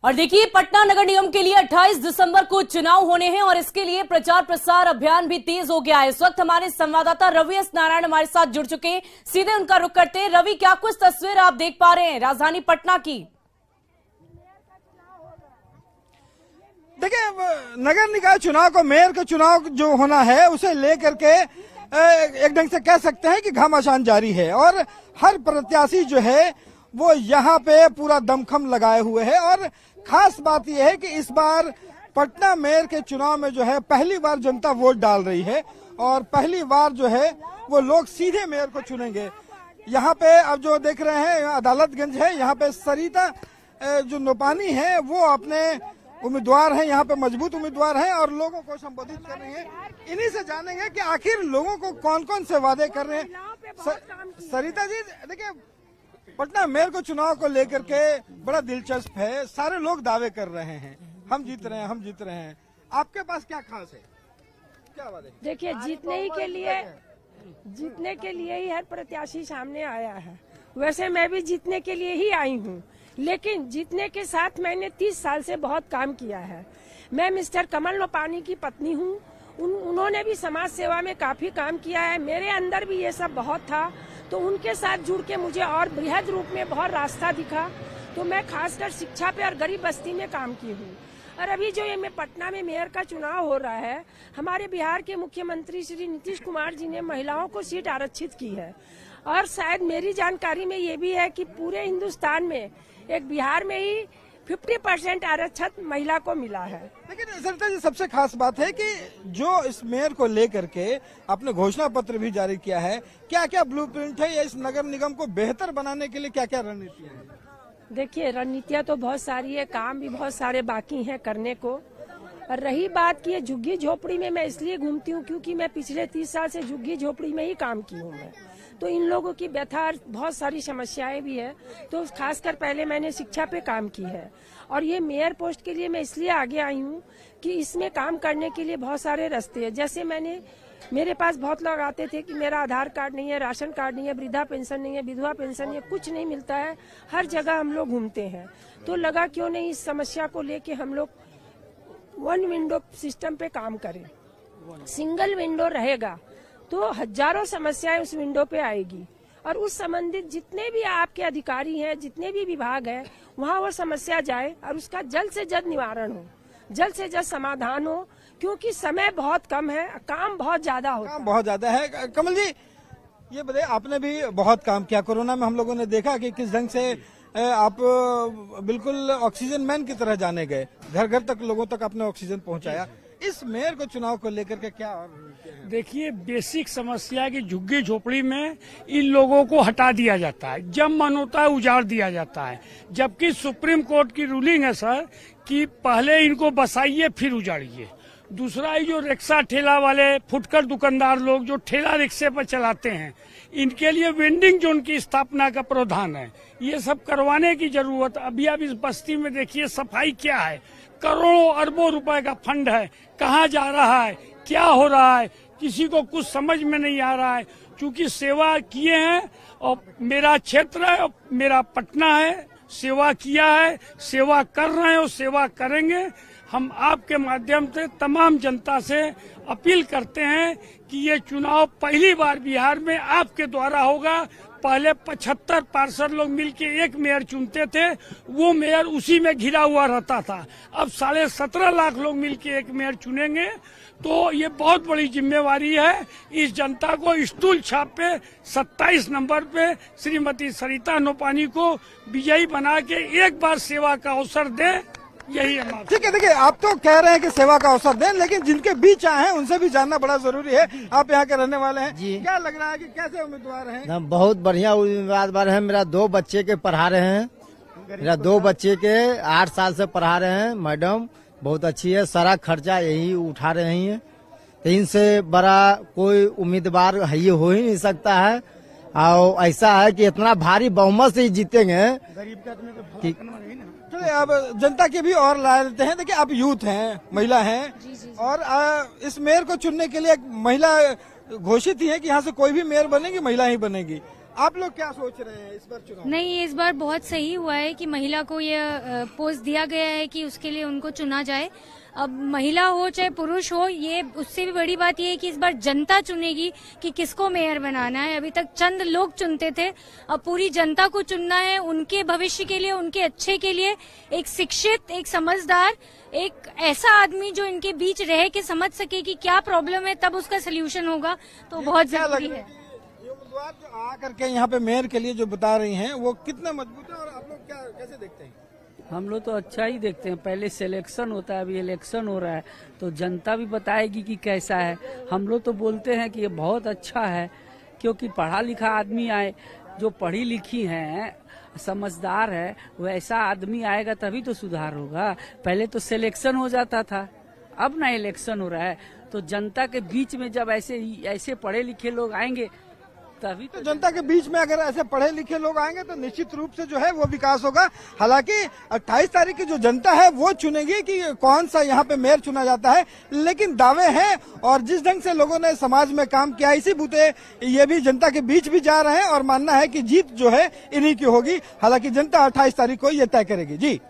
और देखिए, पटना नगर निगम के लिए 28 दिसंबर को चुनाव होने हैं और इसके लिए प्रचार प्रसार अभियान भी तेज हो गया है। इस वक्त हमारे संवाददाता रवि एस नारायण हमारे साथ जुड़ चुके हैं। सीधे उनका रुख करते हैं। रवि, क्या कुछ तस्वीर आप देख पा रहे हैं राजधानी पटना की? देखिए, नगर निकाय चुनाव को, मेयर का चुनाव जो होना है उसे लेकर के एक ढंग से कह सकते हैं कि घमासान जारी है और हर प्रत्याशी जो है वो यहाँ पे पूरा दमखम लगाए हुए है। और खास बात यह है कि इस बार पटना मेयर के चुनाव में जो है पहली बार जनता वोट डाल रही है और पहली बार जो है वो लोग सीधे मेयर को चुनेंगे। यहाँ पे अब जो देख रहे हैं अदालतगंज है, यहाँ पे सरिता जो नोपानी है वो अपने उम्मीदवार हैं, यहाँ पे मजबूत उम्मीदवार हैं और लोगों को संबोधित कर रही हैं। इन्हीं से जानेंगे कि आखिर लोगों को कौन कौन से वादे कर रहे हैं। सरिता जी, देखिए, पटना मेयर को चुनाव को लेकर के बड़ा दिलचस्प है, सारे लोग दावे कर रहे हैं, हम जीत रहे हैं, हम जीत रहे हैं। आपके पास क्या खास है, क्या वादे? देखिए, जीतने के लिए ही हर प्रत्याशी सामने आया है। वैसे मैं भी जीतने के लिए ही आई हूँ, लेकिन जीतने के साथ मैंने 30 साल से बहुत काम किया है। मैं मिस्टर कमल नोपानी की पत्नी हूँ। उन्होंने भी समाज सेवा में काफी काम किया है। मेरे अंदर भी ये सब बहुत था, तो उनके साथ जुड़ के मुझे और बृहद रूप में बहुत रास्ता दिखा। तो मैं खासकर शिक्षा पे और गरीब बस्ती में काम की हूँ। और अभी जो ये पटना में मेयर का चुनाव हो रहा है, हमारे बिहार के मुख्यमंत्री श्री नीतीश कुमार जी ने महिलाओं को सीट आरक्षित की है। और शायद मेरी जानकारी में ये भी है कि पूरे हिंदुस्तान में एक बिहार में ही 50% आरक्षित महिला को मिला है। लेकिन सरिता जी, सबसे खास बात है कि जो इस मेयर को लेकर के आपने घोषणा पत्र भी जारी किया है, क्या क्या ब्लूप्रिंट है या इस नगर निगम को बेहतर बनाने के लिए क्या क्या रणनीतियां हैं? देखिए, रणनीतियां तो बहुत सारी है, काम भी बहुत सारे बाकी हैं करने को। और रही बात की झुग्गी झोपड़ी में मैं इसलिए घूमती हूँ क्योंकि मैं पिछले 30 साल से झुग्गी झोपड़ी में ही काम की हूँ मैं। तो इन लोगों की व्यथा, बहुत सारी समस्याएं भी है। तो खासकर पहले मैंने शिक्षा पे काम की है और ये मेयर पोस्ट के लिए मैं इसलिए आगे आई हूँ कि इसमें काम करने के लिए बहुत सारे रास्ते हैं। जैसे मेरे पास बहुत लोग आते थे कि मेरा आधार कार्ड नहीं है, राशन कार्ड नहीं है, वृद्धा पेंशन नहीं है, विधवा पेंशन नहीं है, कुछ नहीं मिलता है। हर जगह हम लोग घूमते हैं, तो लगा क्यों नहीं इस समस्या को लेके हम लोग वन विंडो सिस्टम पे काम करें। सिंगल विंडो रहेगा तो हजारों समस्याएं उस विंडो पे आएगी और उस संबंधित जितने भी आपके अधिकारी हैं, जितने भी विभाग हैं, वहाँ वो समस्या जाए और उसका जल्द से जल्द निवारण हो, जल्द से जल्द समाधान हो, क्योंकि समय बहुत कम है, काम बहुत ज्यादा होता है। काम बहुत ज्यादा है। कमल जी, ये बताइए, आपने भी बहुत काम किया। कोरोना में हम लोगों ने देखा कि किस ढंग से आप बिल्कुल ऑक्सीजन मैन की तरह जाने गए, घर घर तक लोगों तक आपने ऑक्सीजन पहुंचाया। इस मेयर को चुनाव को लेकर के क्या और देखिए, बेसिक समस्या है कि झुग्गी झोपड़ी में इन लोगों को हटा दिया जाता है, जब मन होता है उजाड़ दिया जाता है। जबकि सुप्रीम कोर्ट की रूलिंग है सर कि पहले इनको बसाइए फिर उजाड़िए। दूसरा, ये जो रिक्शा ठेला वाले फुटकर दुकानदार लोग जो ठेला रिक्शे पर चलाते हैं, इनके लिए वेंडिंग जोन की स्थापना का प्रावधान है। ये सब करवाने की जरूरत। अभी आप इस बस्ती में देखिए सफाई क्या है, करोड़ों अरबों रुपए का फंड है, कहाँ जा रहा है, क्या हो रहा है, किसी को कुछ समझ में नहीं आ रहा है। क्योंकि सेवा किए हैं और मेरा क्षेत्र है और मेरा पटना है, सेवा किया है, सेवा कर रहे हैं और सेवा करेंगे। हम आपके माध्यम से तमाम जनता से अपील करते हैं कि ये चुनाव पहली बार बिहार में आपके द्वारा होगा। पहले 75 पार्षद लोग मिलके एक मेयर चुनते थे, वो मेयर उसी में घिरा हुआ रहता था। अब 17.5 लाख लोग मिलके एक मेयर चुनेंगे, तो ये बहुत बड़ी जिम्मेवारी है। इस जनता को स्टूल छाप पे 27 नंबर पे श्रीमती सरिता नोपानी को विजयी बना के एक बार सेवा का अवसर दें, यही है। ठीक है, देखिए, आप तो कह रहे हैं कि सेवा का अवसर दें, लेकिन जिनके बीच आए उनसे भी जानना बड़ा जरूरी है। आप यहाँ के रहने वाले हैं जी, क्या लग रहा है कि कैसे उम्मीदवार हैं? बहुत बढ़िया उम्मीदवार हैं। मेरा 2 बच्चे के पढ़ा रहे हैं, मेरा 2 बच्चे के 8 साल से पढ़ा रहे हैं। मैडम बहुत अच्छी है, सारा खर्चा यही उठा रहे हैं। तो इनसे बड़ा कोई उम्मीदवार ये हो ही नहीं सकता है। और ऐसा है कि इतना भारी बहुमत से ही जीतेंगे। अब जनता के भी और राय लेते हैं। देखिए, आप यूथ हैं, महिला हैं, और इस मेयर को चुनने के लिए एक महिला घोषित ही है कि यहाँ से कोई भी मेयर बनेगी, महिला ही बनेगी। आप लोग क्या सोच रहे हैं इस बार चुनाव? नहीं, इस बार बहुत सही हुआ है कि महिला को ये पोस्ट दिया गया है कि उसके लिए उनको चुना जाए। अब महिला हो चाहे पुरुष हो, ये उससे भी बड़ी बात ये है कि इस बार जनता चुनेगी कि किसको मेयर बनाना है। अभी तक चंद लोग चुनते थे, अब पूरी जनता को चुनना है, उनके भविष्य के लिए, उनके अच्छे के लिए। एक शिक्षित, एक समझदार, एक ऐसा आदमी जो इनके बीच रह के समझ सके कि क्या प्रॉब्लम है, तब उसका सोल्यूशन होगा, तो बहुत जरूरी है। ये उम्मीदवार जो आकर के यहाँ पे मेयर के लिए जो बता रही हैं वो कितना मजबूत है और आप लोग क्या कैसे देखते हैं? हम लोग तो अच्छा ही देखते हैं। पहले सिलेक्शन होता है, अभी इलेक्शन हो रहा है, तो जनता भी बताएगी कि कैसा है। हम लोग तो बोलते हैं कि ये बहुत अच्छा है, क्योंकि पढ़ा लिखा आदमी आए, जो पढ़ी लिखी हैं, समझदार है, वैसा आदमी आएगा तभी तो सुधार होगा। पहले तो सिलेक्शन हो जाता था, अब ना इलेक्शन हो रहा है, तो जनता के बीच में जब ऐसे पढ़े लिखे लोग आएंगे तभी तो जनता के बीच में अगर ऐसे पढ़े लिखे लोग आएंगे तो निश्चित रूप से जो है वो विकास होगा। हालांकि 28 तारीख की जो जनता है वो चुनेगी कि कौन सा यहाँ पे मेयर चुना जाता है, लेकिन दावे हैं और जिस ढंग से लोगों ने समाज में काम किया, इसी बूते ये भी जनता के बीच भी जा रहे हैं और मानना है कि जीत जो है इन्हीं की होगी। हालांकि जनता 28 तारीख को ये तय करेगी। जी।